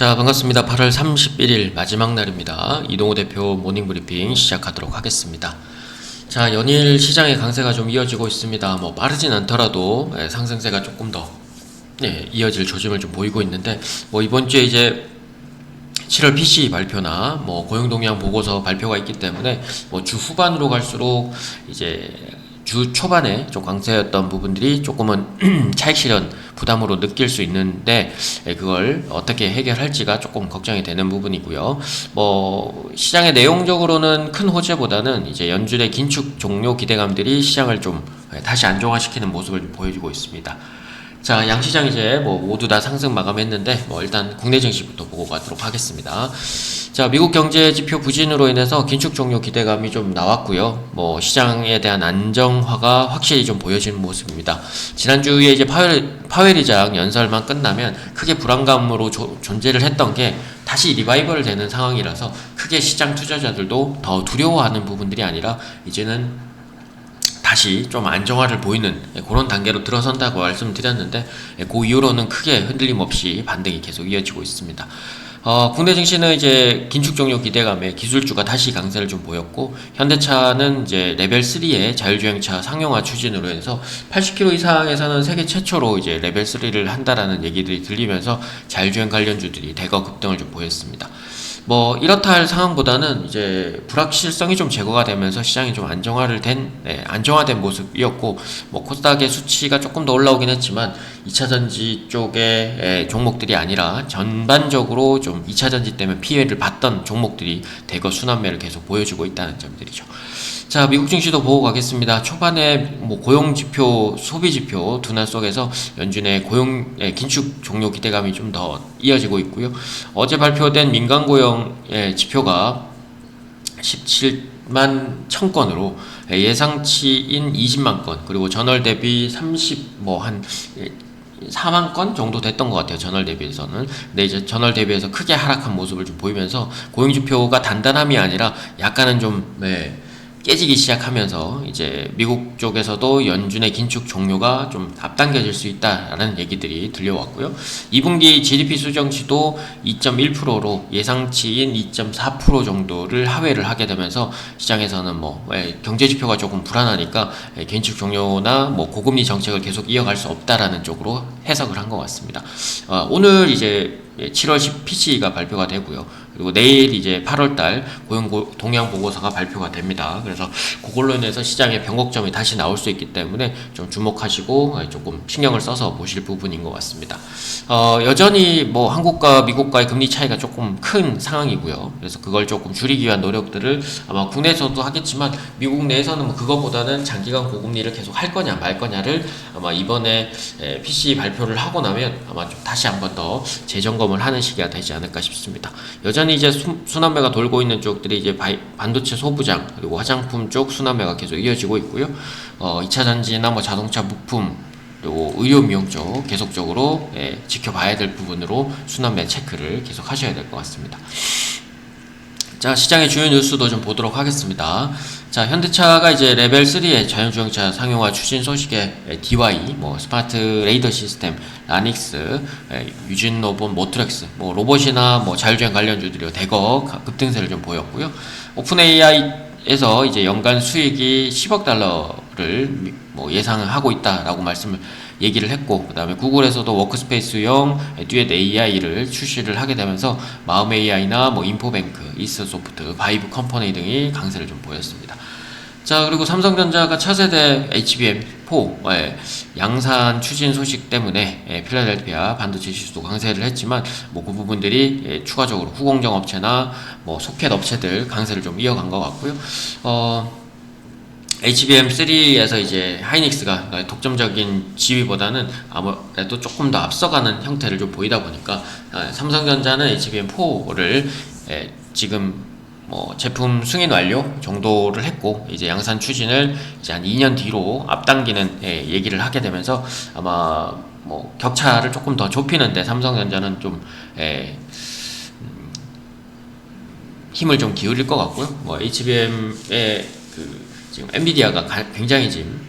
자, 반갑습니다. 8월 31일 마지막 날입니다. 이동호 대표 모닝브리핑 시작하도록 하겠습니다. 자, 연일 시장의 강세가 좀 이어지고 있습니다. 빠르진 않더라도 상승세가 조금 더 이어질 조짐을 좀 보이고 있는데, 이번 주에 이제 7월 PCE 발표나 고용동향 보고서 발표가 있기 때문에 주 후반으로 갈수록 이제 주 초반에 좀 강세였던 부분들이 조금은 차익 실현 부담으로 느낄 수 있는데, 그걸 어떻게 해결할지가 조금 걱정이 되는 부분이고요. 시장의 내용적으로는 큰 호재보다는 이제 연준의 긴축 종료 기대감들이 시장을 좀 다시 안정화시키는 모습을 보여주고 있습니다. 자, 양시장 이제 모두 다 상승 마감했는데, 일단 국내 증시부터 보고 가도록 하겠습니다. 자, 미국 경제 지표 부진으로 인해서 긴축 종료 기대감이 좀 나왔고요. 시장에 대한 안정화가 확실히 좀 보여지는 모습입니다. 지난주에 이제 파웰 의장 연설만 끝나면 크게 불안감으로 존재를 했던 게 다시 리바이벌 되는 상황이라서 크게 시장 투자자들도 더 두려워하는 부분들이 아니라 이제는 다시 좀 안정화를 보이는 그런 단계로 들어선다고 말씀드렸는데, 그 이후로는 크게 흔들림 없이 반등이 계속 이어지고 있습니다. 국내 증시는 이제 긴축 종료 기대감에 기술주가 다시 강세를 좀 보였고, 현대차는 이제 레벨 3의 자율주행차 상용화 추진으로 해서 80km 이상에서는 세계 최초로 이제 레벨 3를 한다라는 얘기들이 들리면서 자율주행 관련주들이 대거 급등을 좀 보였습니다. 이렇다 할 상황보다는 이제 불확실성이 좀 제거가 되면서 시장이 좀 안정화된 모습이었고, 코스닥의 수치가 조금 더 올라오긴 했지만 2차전지 쪽의 종목들이 아니라 전반적으로 좀 2차전지 때문에 피해를 봤던 종목들이 대거 순환매를 계속 보여주고 있다는 점들이죠. 자, 미국 증시도 보고 가겠습니다. 초반에 고용지표, 소비지표 둔화 속에서 연준의 긴축 종료 기대감이 좀 더 이어지고 있고요. 어제 발표된 민간 고용의 지표가 17만 1000건으로 예상치인 20만 건, 그리고 전월 대비 4만 건 정도 됐던 것 같아요. 전월 대비해서는. 근데 이제 전월 대비해서 크게 하락한 모습을 좀 보이면서 고용지표가 단단함이 아니라 약간은 좀 깨지기 시작하면서 이제 미국 쪽에서도 연준의 긴축 종료가 좀 앞당겨질 수 있다라는 얘기들이 들려왔고요. 2분기 GDP 수정치도 2.1%로 예상치인 2.4% 정도를 하회를 하게 되면서 시장에서는 경제지표가 조금 불안하니까 긴축 종료나 고금리 정책을 계속 이어갈 수 없다라는 쪽으로 해석을 한 것 같습니다. 오늘 이제 7월 PCE가 발표가 되고요. 그리고 내일 이제 8월달 고용 동향 보고서가 발표가 됩니다. 그래서 그걸로 인해서 시장의 변곡점이 다시 나올 수 있기 때문에 좀 주목하시고 조금 신경을 써서 보실 부분인 것 같습니다. 여전히 한국과 미국과의 금리 차이가 조금 큰 상황이고요. 그래서 그걸 조금 줄이기 위한 노력들을 아마 국내에서도 하겠지만 미국 내에서는 그거보다는 장기간 고금리를 계속 할 거냐 말 거냐를 아마 이번에 PCE 발표를 하고 나면 아마 좀 다시 한번 더 재점검을 하는 시기가 되지 않을까 싶습니다. 여전히 이제 순환매가 돌고 있는 쪽들이 이제 반도체 소부장 그리고 화장품 쪽 순환매가 계속 이어지고 있고요. 2차 전지나 자동차 부품 그리고 의료 미용 쪽 계속적으로 지켜봐야 될 부분으로 순환매 체크를 계속 하셔야 될 것 같습니다. 자, 시장의 주요 뉴스도 좀 보도록 하겠습니다. 자, 현대차가 이제 레벨 3의 자율주행차 상용화 추진 소식에 DY, 스마트 레이더 시스템, 라닉스, 유진로봇, 모트렉스, 로봇이나 자율주행 관련주들이 대거 급등세를 좀 보였고요. 오픈 AI에서 이제 연간 수익이 10억 달러를 예상을 하고 있다라고 얘기를 했고, 그 다음에 구글에서도 워크스페이스용 듀엣 AI를 출시를 하게 되면서 마음 AI나 인포뱅크, 이스소프트, 바이브 컴퍼니 등이 강세를 좀 보였습니다. 자, 그리고 삼성전자가 차세대 HBM4 양산 추진 소식 때문에 필라델피아 반도체 지수도 강세를 했지만 그 부분들이 추가적으로 후공정 업체나 소켓 업체들 강세를 좀 이어간 것 같고요. HBM3에서 이제 하이닉스가 독점적인 지위보다는 아무래도 조금 더 앞서가는 형태를 좀 보이다 보니까 삼성전자는 HBM4를 지금 제품 승인 완료 정도를 했고, 이제 양산 추진을 이제 한 2년 뒤로 앞당기는 얘기를 하게 되면서 아마 격차를 조금 더 좁히는데 삼성전자는 좀 힘을 좀 기울일 것 같고요. HBM의 지금 엔비디아가 굉장히 지금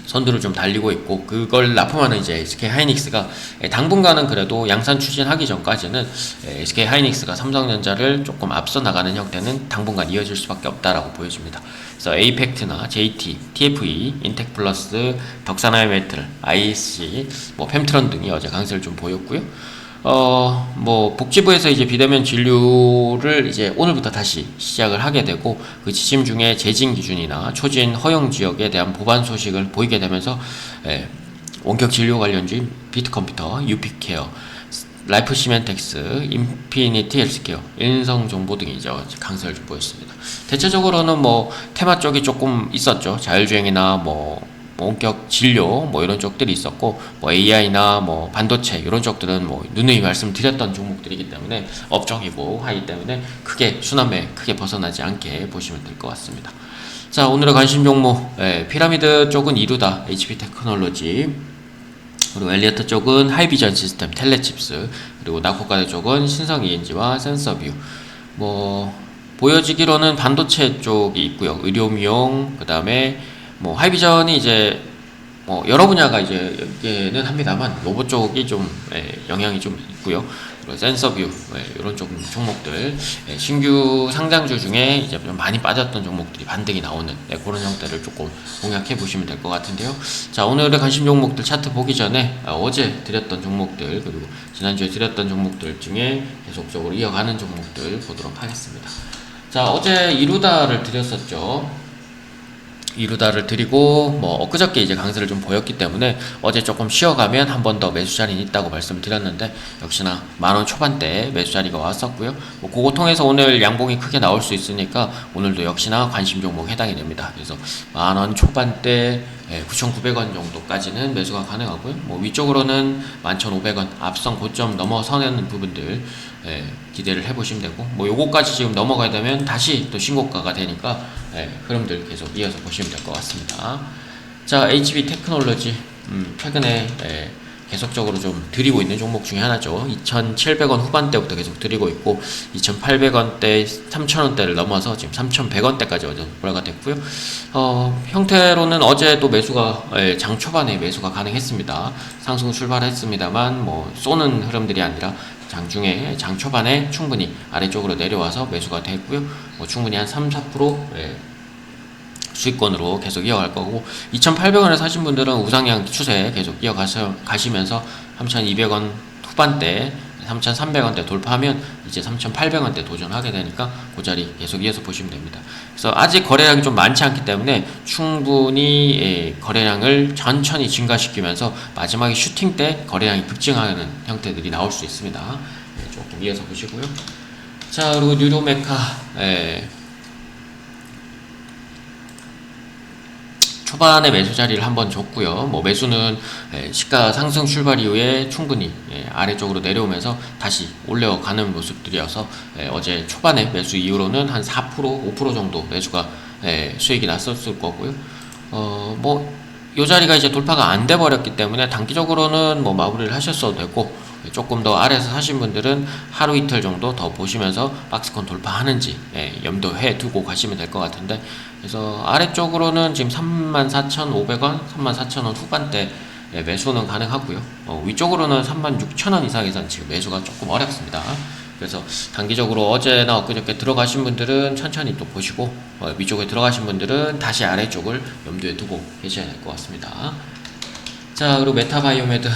선두를 좀 달리고 있고, 그걸 납품하는 이제 SK 하이닉스가 당분간은 그래도 양산 추진하기 전까지는 SK 하이닉스가 삼성전자를 조금 앞서 나가는 형태는 당분간 이어질 수밖에 없다라고 보여집니다. 그래서 에이펙트나 JT, TFE, 인텍플러스, 덕산하이메틀, ISC, 뭐 펨트런 등이 어제 강세를 좀 보였고요. 뭐 복지부에서 이제 비대면 진료를 이제 오늘부터 다시 시작을 하게 되고, 그 지침 중에 재진 기준이나 초진 허용 지역에 대한 보완 소식을 보이게 되면서 원격 진료 관련주인 비트컴퓨터, 유피케어, 라이프 시멘텍스, 인피니티 헬스케어, 인성정보 등이 이제 강세를 좀 보였습니다. 대체적으로는 뭐 테마 쪽이 조금 있었죠. 자율주행이나 뭐 원격 진료 뭐 이런 쪽들이 있었고, 뭐 AI나 뭐 반도체 이런 쪽들은 뭐 누누이 말씀드렸던 종목들이기 때문에 업종이고 하기 때문에 크게 순환매 크게 벗어나지 않게 보시면 될 것 같습니다. 자, 오늘의 관심 종목, 피라미드 쪽은 이루다, HP 테크놀로지, 그리고 엘리어트 쪽은 하이비전 시스템, 텔레칩스, 그리고 나코가드 쪽은 신성 ENG와 센서뷰. 뭐 보여지기로는 반도체 쪽이 있고요. 의료미용, 그 다음에 뭐 하이비전이 이제 뭐 여러 분야가 이제 여기에는 합니다만 로봇 쪽이 좀 영향이 좀 있고요. 그리고 센서뷰 이런 쪽 종목들, 신규 상장주 중에 이제 좀 많이 빠졌던 종목들이 반등이 나오는 그런 형태를 조금 공략해 보시면 될 것 같은데요. 자, 오늘의 관심 종목들 차트 보기 전에 어제 드렸던 종목들, 그리고 지난주에 드렸던 종목들 중에 계속적으로 이어가는 종목들 보도록 하겠습니다. 자, 어제 이루다를 드렸었죠. 이루다를 드리고 뭐 엊그저께 이제 강세를 좀 보였기 때문에 어제 조금 쉬어가면 한 번 더 매수 자리는 있다고 말씀드렸는데, 역시나 만원 초반대 매수 자리가 왔었고요. 뭐 그거 통해서 오늘 양봉이 크게 나올 수 있으니까 오늘도 역시나 관심 종목 해당이 됩니다. 그래서 만원 초반대 9,900원 정도까지는 매수가 가능하고요. 뭐 위쪽으로는 11,500원 앞선 고점 넘어서는 부분들 기대를 해보시면 되고, 뭐 요거까지 지금 넘어가야 되면 다시 또 신고가가 되니까 흐름들 계속 이어서 보시면 될 것 같습니다. 자, HP 테크놀로지 최근에 계속적으로 좀 드리고 있는 종목 중에 하나죠. 2,700원 후반대부터 계속 드리고 있고 2,800원대, 3,000원대를 넘어서 지금 3,100원대까지 어제 올라가 됐고요. 형태로는 어제 또 매수가 장 초반에 매수가 가능했습니다. 상승 출발했습니다만 뭐 쏘는 흐름들이 아니라 장중에 장 초반에 충분히 아래쪽으로 내려와서 매수가 됐고요. 뭐 충분히 한 3-4% 수익권으로 계속 이어갈 거고, 2,800원에 사신 분들은 우상향 추세 계속 이어가시면서 3,200원 후반대, 3,300원대 돌파하면 이제 3,800원대 도전하게 되니까 그 자리 계속 이어서 보시면 됩니다. 그래서 아직 거래량이 좀 많지 않기 때문에 충분히 거래량을 천천히 증가시키면서 마지막에 슈팅 때 거래량이 급증하는 형태들이 나올 수 있습니다. 조금 이어서 보시고요. 자, 그리고 뉴로메카 초반에 매수 자리를 한번 줬고요. 뭐 매수는 시가 상승 출발 이후에 충분히 아래쪽으로 내려오면서 다시 올려가는 모습들이어서 어제 초반에 매수 이후로는 한 4%, 5% 정도 매수가 수익이 났었을 거고요. 뭐 이 자리가 이제 돌파가 안 돼 버렸기 때문에 단기적으로는 뭐 마무리를 하셨어도 되고, 조금 더 아래에서 사신 분들은 하루 이틀 정도 더 보시면서 박스권 돌파하는지 염두해 두고 가시면 될 것 같은데, 그래서 아래쪽으로는 지금 34,500원, 34,000원 후반대 매수는 가능하고요. 위쪽으로는 36,000원 이상에선 지금 매수가 조금 어렵습니다. 그래서 단기적으로 어제나 엊그저께 들어가신 분들은 천천히 또 보시고, 위쪽에 들어가신 분들은 다시 아래쪽을 염두에 두고 계셔야 될 것 같습니다. 자, 그리고 메타바이오메드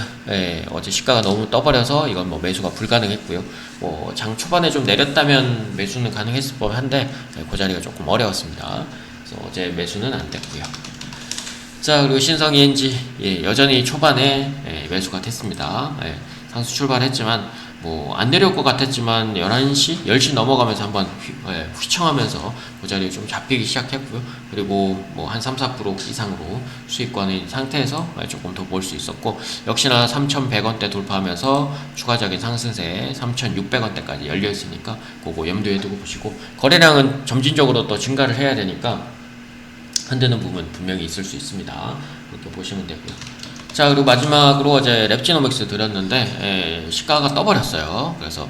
어제 시가가 너무 떠버려서 이건 뭐 매수가 불가능했고요. 뭐 장 초반에 좀 내렸다면 매수는 가능했을 법한데 그 자리가 조금 어려웠습니다. 그래서 어제 매수는 안 됐고요. 자, 그리고 신성 ENG 여전히 초반에 매수가 됐습니다. 상승 출발했지만 뭐 안 내려올 것 같았지만 11시, 10시 넘어가면서 한번 휘청하면서 그 자리에 좀 잡히기 시작했고요. 그리고 뭐 한 3-4% 이상으로 수익권인 상태에서 조금 더 볼 수 있었고, 역시나 3,100원대 돌파하면서 추가적인 상승세 3,600원대까지 열려 있으니까 그거 염두에 두고 보시고, 거래량은 점진적으로 또 증가를 해야 되니까 흔드는 부분 분명히 있을 수 있습니다. 그렇게 보시면 되고요. 자, 그리고 마지막으로 어제 랩지노믹스 드렸는데 시가가 떠버렸어요. 그래서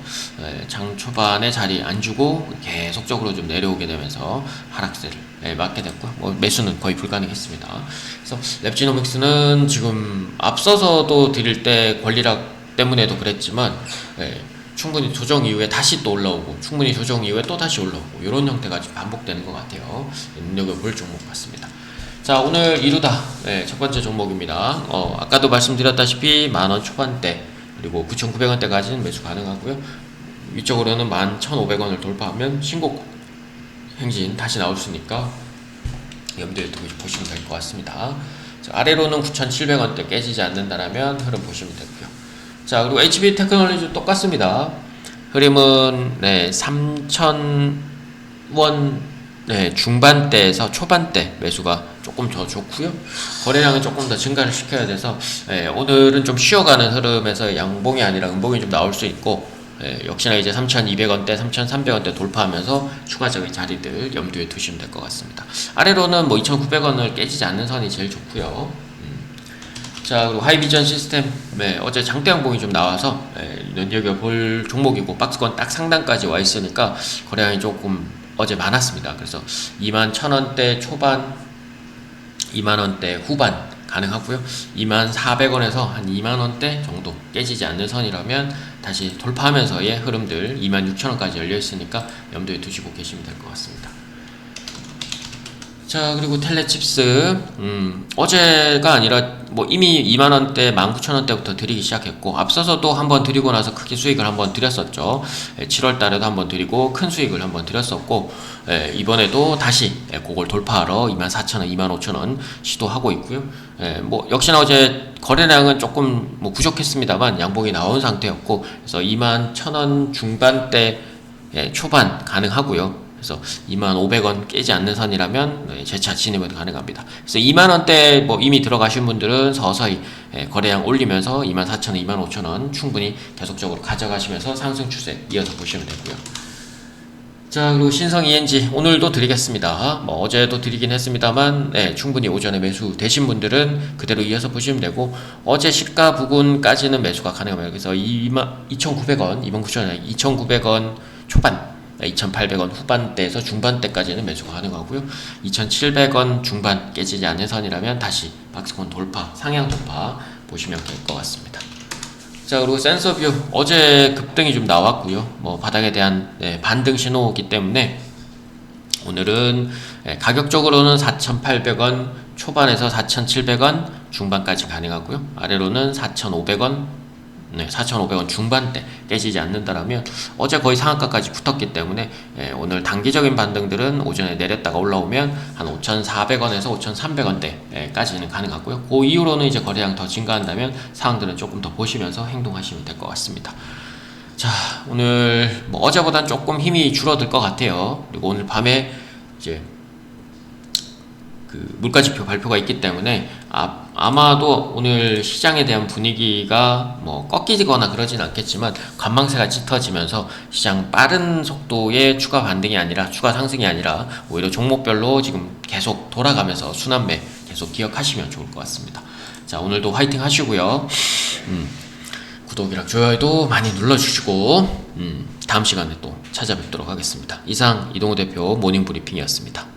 장 초반에 자리 안 주고 계속적으로 좀 내려오게 되면서 하락세를 맞게 됐고, 뭐 매수는 거의 불가능했습니다. 그래서 랩지노믹스는 지금 앞서서도 드릴 때 권리락 때문에도 그랬지만 충분히 조정 이후에 다시 또 올라오고, 충분히 조정 이후에 또 다시 올라오고, 이런 형태가 지금 반복되는 것 같아요. 눈여겨볼 종목 같습니다. 자, 오늘 이루다 첫 번째 종목입니다. 아까도 말씀드렸다시피 만원 초반대 그리고 9,900원대까지는 매수 가능하고요. 위쪽으로는 11,500원을 돌파하면 신고 행진 다시 나올 수 있으니까 염두에 두고 보시면 될 것 같습니다. 자, 아래로는 9,700원대 깨지지 않는다라면 흐름 보시면 되고요. 자, 그리고 HB 테크놀로지 똑같습니다. 흐름은 3,000원 중반대에서 초반대 매수가 조금 더 좋고요. 거래량은 조금 더 증가를 시켜야 돼서 오늘은 좀 쉬어가는 흐름에서 양봉이 아니라 음봉이 좀 나올 수 있고, 역시나 이제 3,200원대, 3,300원대 돌파하면서 추가적인 자리들 염두에 두시면 될 것 같습니다. 아래로는 뭐 2,900원을 깨지지 않는 선이 제일 좋고요. 자, 그리고 하이비전 시스템 어제 장대 양봉이 좀 나와서 눈여겨볼 종목이고, 박스권 딱 상단까지 와 있으니까 거래량이 조금 어제 많았습니다. 그래서 21,000원대 초반, 2만원대 후반 가능하고요. 24,000원에서 한 2만원대 정도 깨지지 않는 선이라면 다시 돌파하면서의 흐름들 26,000원까지 열려있으니까 염두에 두시고 계시면 될 것 같습니다. 자, 그리고 텔레칩스 어제가 아니라 뭐 이미 2만원대 19,000원대부터 드리기 시작했고, 앞서서도 한번 드리고 나서 크게 수익을 한번 드렸었죠. 7월달에도 한번 드리고 큰 수익을 한번 드렸었고, 이번에도 다시 그걸 돌파하러 24,000원 25,000원 시도하고 있고요. 뭐 역시나 어제 거래량은 조금 뭐 부족했습니다만 양봉이 나온 상태였고, 그래서 21,000원 중반대 초반 가능하고요. 그래서 25,000원 깨지 않는 선이라면 재차 진입은 가능합니다. 그래서 2만원대 뭐 이미 들어가신 분들은 서서히 거래량 올리면서 24,000원, 25,000원 충분히 계속적으로 가져가시면서 상승 추세 이어서 보시면 되고요. 자, 그리고 신성 ENG 오늘도 드리겠습니다. 뭐 어제도 드리긴 했습니다만 충분히 오전에 매수 되신 분들은 그대로 이어서 보시면 되고, 어제 시가 부근까지는 매수가 가능합니다. 그래서 2,900원, 29,000원, 2,900원 초반, 2,800원 후반대에서 중반대까지는 매수가 가능하고요. 2,700원 중반 깨지지 않는 선이라면 다시 박스권 돌파, 상향 돌파 보시면 될 것 같습니다. 자, 그리고 센서뷰 어제 급등이 좀 나왔고요. 뭐 바닥에 대한 반등 신호이기 때문에 오늘은 가격적으로는 4,800원 초반에서 4,700원 중반까지 가능하고요. 아래로는 4,500원 4,500원 중반대 깨지지 않는다라면 어제 거의 상한가까지 붙었기 때문에 오늘 단기적인 반등들은 오전에 내렸다가 올라오면 한 5,400원에서 5,300원대까지는 가능하고요. 그 이후로는 이제 거래량 더 증가한다면 사항들은 조금 더 보시면서 행동하시면 될 것 같습니다. 자, 오늘 뭐 어제보단 조금 힘이 줄어들 것 같아요. 그리고 오늘 밤에 이제 그 물가지표 발표가 있기 때문에 아마도 오늘 시장에 대한 분위기가 뭐 꺾이거나 그러진 않겠지만 관망세가 짙어지면서 시장 빠른 속도의 추가 반등이 아니라 추가 상승이 아니라 오히려 종목별로 지금 계속 돌아가면서 순환매 계속 기억하시면 좋을 것 같습니다. 자, 오늘도 화이팅 하시고요. 구독이랑 좋아요도 많이 눌러주시고 다음 시간에 또 찾아뵙도록 하겠습니다. 이상 이동호 대표 모닝브리핑이었습니다.